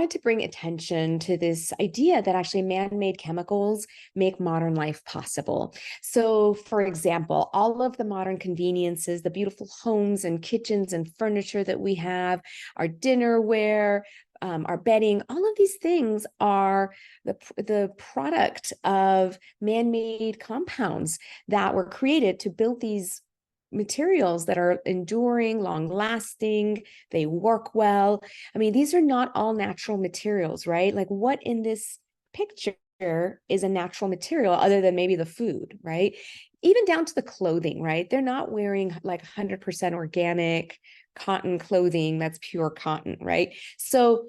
wanted to bring attention to this idea that actually man-made chemicals make modern life possible. So, for example, all of the modern conveniences, the beautiful homes and kitchens and furniture that we have, our dinnerware, our bedding, all of these things are the product of man-made compounds that were created to build these materials that are enduring, long-lasting, they work well. I mean, these are not all natural materials, right? Like, what in this picture is a natural material other than maybe the food, right? Even down to the clothing, right? They're not wearing like 100% organic cotton clothing that's pure cotton, right? So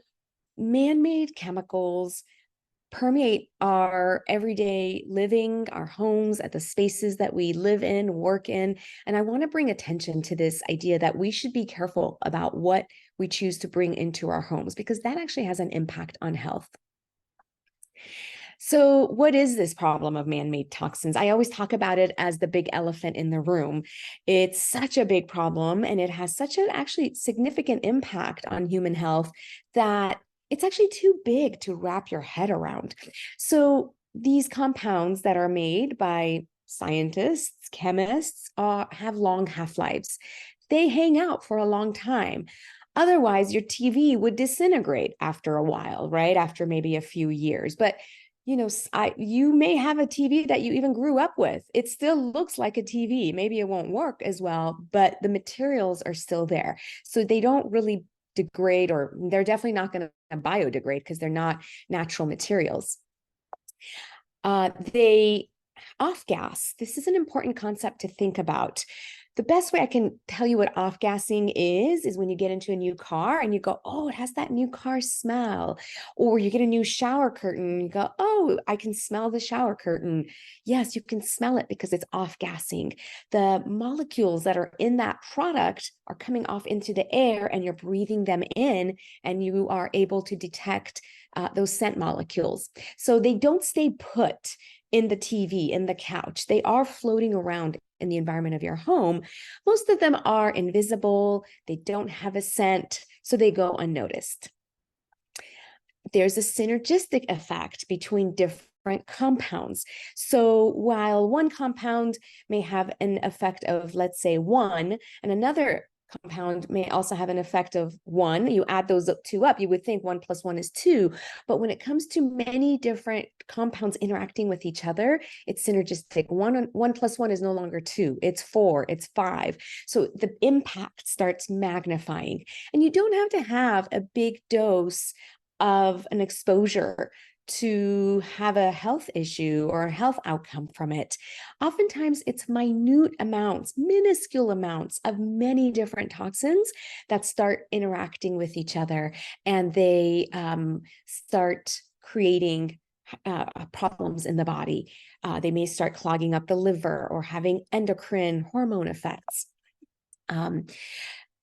man-made chemicals permeate our everyday living, our homes, at the spaces that we live in, work in. And I want to bring attention to this idea that we should be careful about what we choose to bring into our homes, because that actually has an impact on health. So what is this problem of man-made toxins? I always talk about it as the big elephant in the room. It's such a big problem, and it has such an actually significant impact on human health that it's actually too big to wrap your head around. So these compounds that are made by scientists, chemists, have long half-lives. They hang out for a long time. Otherwise, your TV would disintegrate after a while, right? After maybe a few years. But you may have a TV that you even grew up with. It still looks like a TV. Maybe it won't work as well, but the materials are still there. So they don't really degrade, or they're definitely not going to biodegrade because they're not natural materials. They off-gas. This is an important concept to think about. The best way I can tell you what off-gassing is when you get into a new car and you go, oh, it has that new car smell. Or you get a new shower curtain and you go, oh, I can smell the shower curtain. Yes, you can smell it because it's off-gassing. The molecules that are in that product are coming off into the air and you're breathing them in, and you are able to detect those scent molecules. So they don't stay put in the TV, in the couch. They are floating around in the environment of your home. Most of them are invisible. They don't have a scent, so they go unnoticed. There's a synergistic effect between different compounds. So while one compound may have an effect of, let's say, 1, and another compound may also have an effect of 1. You add those two up, you would think 1 + 1 is 2. But when it comes to many different compounds interacting with each other, it's synergistic. 1 + 1 is no longer 2, it's 4, it's 5. So the impact starts magnifying. And you don't have to have a big dose of an exposure to have a health issue or a health outcome from it. Oftentimes it's minute amounts, minuscule amounts of many different toxins that start interacting with each other, and they start creating problems in the body. They may start clogging up the liver or having endocrine hormone effects.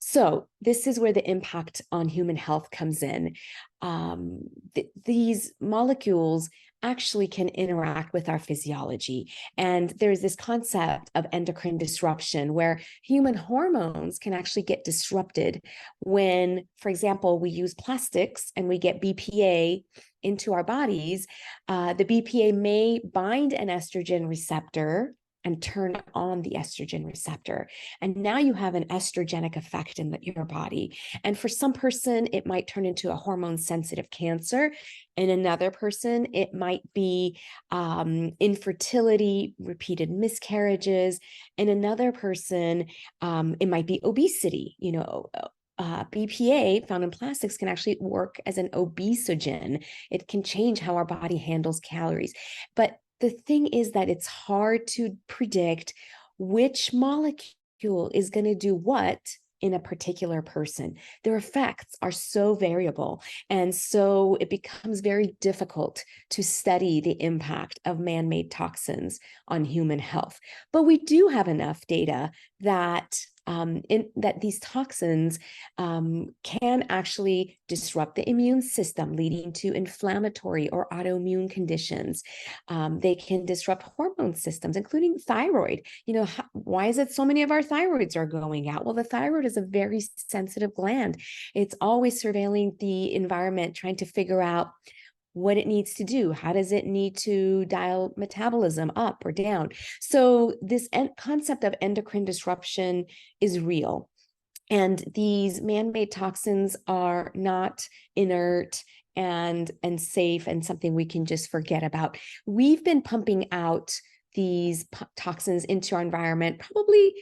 So this is where the impact on human health comes in. These molecules actually can interact with our physiology. And there's this concept of endocrine disruption where human hormones can actually get disrupted when, for example, we use plastics and we get BPA into our bodies. The BPA may bind an estrogen receptor and turn on the estrogen receptor. And now you have an estrogenic effect in your body. And for some person, it might turn into a hormone-sensitive cancer. In another person, it might be infertility, repeated miscarriages. In another person, it might be obesity. BPA found in plastics can actually work as an obesogen. It can change how our body handles calories. But the thing is that it's hard to predict which molecule is going to do what in a particular person. Their effects are so variable. And so it becomes very difficult to study the impact of man-made toxins on human health. But we do have enough data that that these toxins can actually disrupt the immune system, leading to inflammatory or autoimmune conditions. They can disrupt hormone systems, including thyroid. Why is it so many of our thyroids are going out? Well, the thyroid is a very sensitive gland. It's always surveilling the environment, trying to figure out what it needs to do. How does it need to dial metabolism up or down? So this concept of endocrine disruption is real. And these man-made toxins are not inert and safe and something we can just forget about. We've been pumping out these toxins into our environment probably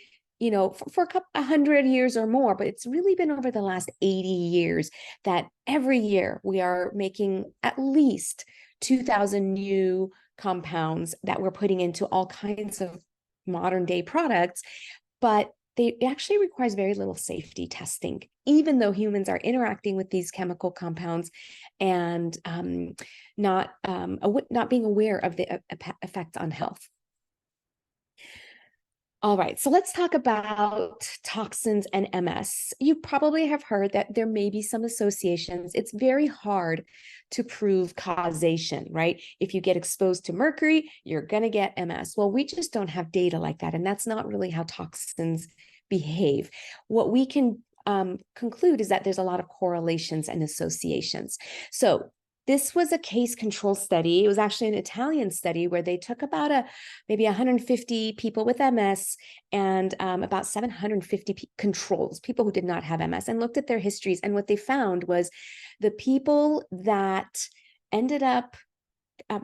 for 100 years or more, but it's really been over the last 80 years that every year we are making at least 2,000 new compounds that we're putting into all kinds of modern day products, but it actually requires very little safety testing, even though humans are interacting with these chemical compounds and not being aware of the effects on health. All right, so let's talk about toxins and MS. You probably have heard that there may be some associations. It's very hard to prove causation, right? If you get exposed to mercury, you're going to get MS. Well, we just don't have data like that, and that's not really how toxins behave. What we can conclude is that there's a lot of correlations and associations. So this was a case control study. It was actually an Italian study where they took about maybe 150 people with MS and about 750 controls, people who did not have MS, and looked at their histories. And what they found was the people that ended up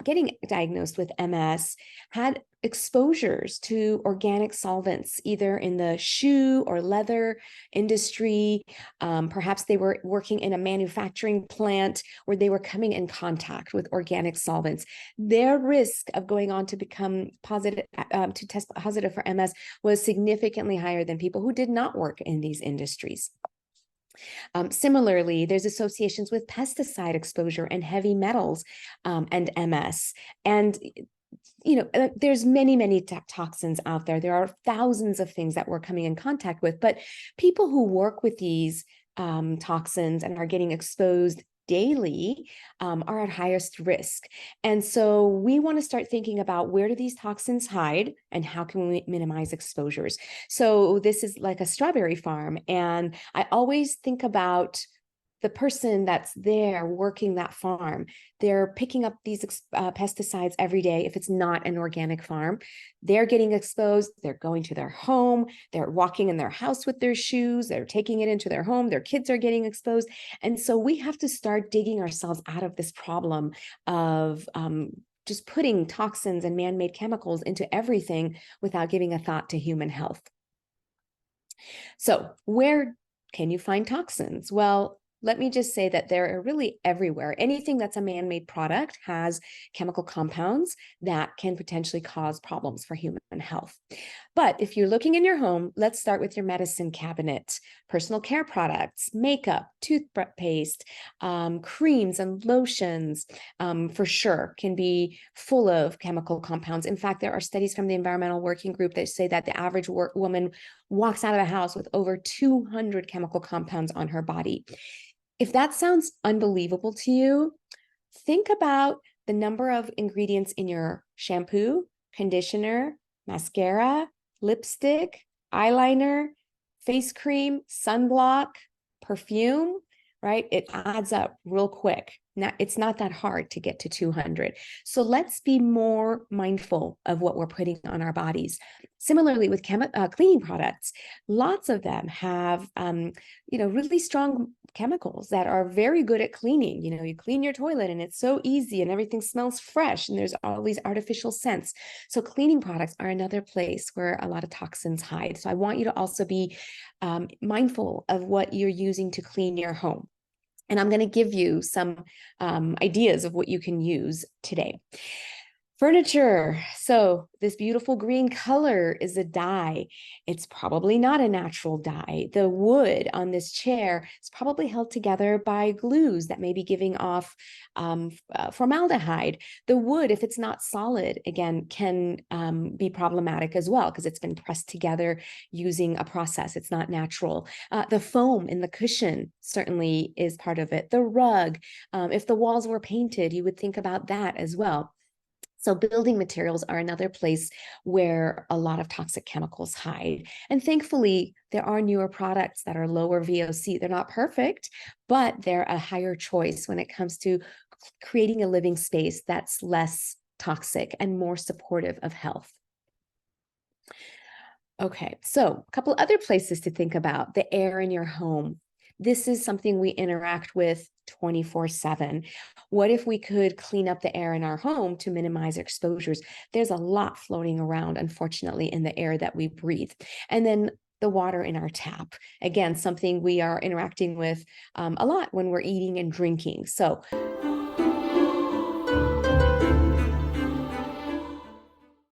getting diagnosed with MS had exposures to organic solvents, either in the shoe or leather industry. Perhaps they were working in a manufacturing plant where they were coming in contact with organic solvents. Their risk of going on to become positive, to test positive for MS was significantly higher than people who did not work in these industries. Similarly, there's associations with pesticide exposure and heavy metals and MS. And there's many toxins out there. There are thousands of things that we're coming in contact with, but people who work with these toxins and are getting exposed daily are at highest risk. And so we want to start thinking about, where do these toxins hide and how can we minimize exposures? So this is like a strawberry farm. And I always think about the person that's there working that farm. They're picking up these pesticides every day. If it's not an organic farm, they're getting exposed. They're going to their home. They're walking in their house with their shoes. They're taking it into their home. Their kids are getting exposed. And so we have to start digging ourselves out of this problem of just putting toxins and man-made chemicals into everything without giving a thought to human health. So where can you find toxins? Well, let me just say that they're really everywhere. Anything that's a man-made product has chemical compounds that can potentially cause problems for human health. But if you're looking in your home, let's start with your medicine cabinet. Personal care products, makeup, toothpaste, creams and lotions, for sure, can be full of chemical compounds. In fact, there are studies from the Environmental Working Group that say that the average woman walks out of the house with over 200 chemical compounds on her body. If that sounds unbelievable to you, think about the number of ingredients in your shampoo, conditioner, mascara, lipstick, eyeliner, face cream, sunblock, perfume, right? It adds up real quick. Now, it's not that hard to get to 200. So let's be more mindful of what we're putting on our bodies. Similarly, with cleaning products, lots of them have, really strong chemicals that are very good at cleaning. You clean your toilet and it's so easy and everything smells fresh and there's all these artificial scents. So cleaning products are another place where a lot of toxins hide. So I want you to also be mindful of what you're using to clean your home. And I'm going to give you some ideas of what you can use today. Furniture. So, this beautiful green color is a dye. It's probably not a natural dye. The wood on this chair is probably held together by glues that may be giving off formaldehyde. The wood, if it's not solid, again, can be problematic as well because it's been pressed together using a process. It's not natural. The foam in the cushion certainly is part of it. The rug, if the walls were painted, you would think about that as well. So building materials are another place where a lot of toxic chemicals hide. And thankfully, there are newer products that are lower VOC. They're not perfect, but they're a higher choice when it comes to creating a living space that's less toxic and more supportive of health. Okay, so a couple other places to think about: the air in your home. This is something we interact with 24/7. What if we could clean up the air in our home to minimize exposures? There's a lot floating around, unfortunately, in the air that we breathe. And then the water in our tap. Again, something we are interacting with a lot when we're eating and drinking. So